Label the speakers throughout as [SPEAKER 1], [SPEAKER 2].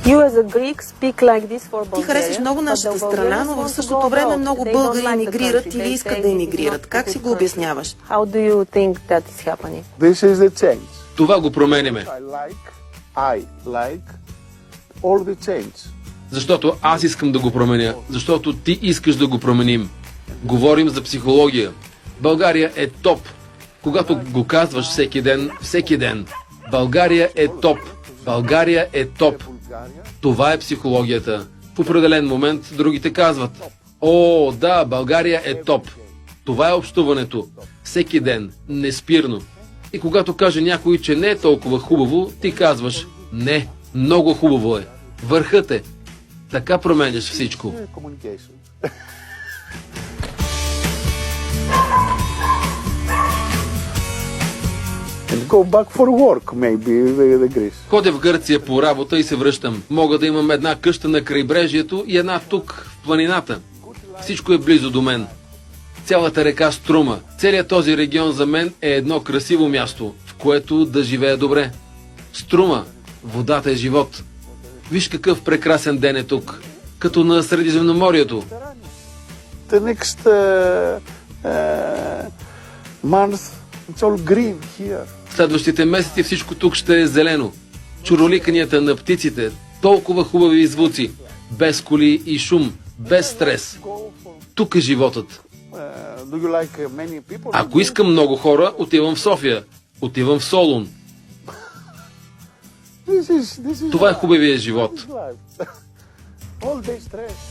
[SPEAKER 1] You as a Greek speak like this for
[SPEAKER 2] Ти харесваш много нашата страна, но в същото време много българи емигрират или искат да емигрират. Как си го обясняваш?
[SPEAKER 1] How do you think that is happening?
[SPEAKER 3] This is the change.
[SPEAKER 4] Това го променяме.
[SPEAKER 3] I like all the change.
[SPEAKER 4] Защото аз искам да го променя. Защото ти искаш да го променим. Говорим за психология. България е топ. Когато го казваш всеки ден. България е топ. България е топ. Това е психологията. В определен момент другите казват: о, да, България е топ. Това е общуването. Всеки ден, неспирно. И когато каже някой, че не е толкова хубаво, ти казваш: не, много хубаво е. Върхът е. Така променяш всичко.
[SPEAKER 3] Go back for work, maybe, the Greece.
[SPEAKER 4] Ходя в Гърция по работа и се връщам. Мога да имам една къща на крайбрежието и една тук, в планината. Всичко е близо до мен. Цялата река Струма, целият този регион за мен е едно красиво място, в което да живея добре. Струма, водата е живот. Виж какъв прекрасен ден е тук, като на Средиземноморието.
[SPEAKER 3] The next month, it's all green here.
[SPEAKER 4] Следващите месеци всичко тук ще е зелено. Чуроликанията на птиците, толкова хубави звуци, без коли и шум, без стрес. Тук е животът. Ако искам много хора, отивам в София, отивам в Солун. Това е хубавия живот.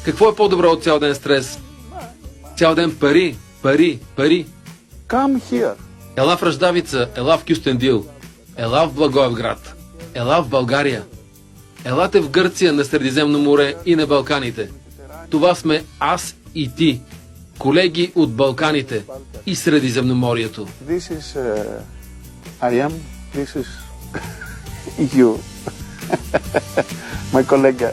[SPEAKER 4] Какво е по-добро от цял ден стрес? Цял ден пари, пари, пари.
[SPEAKER 3] Come here.
[SPEAKER 4] Ела в Ръждавица, ела в Кюстендил, ела в Благоевград, ела в България. Елате в Гърция, на Средиземно море и на Балканите. Това сме аз и ти, колеги от Балканите и Средиземноморието.
[SPEAKER 3] This is I am, this is you, my colleague.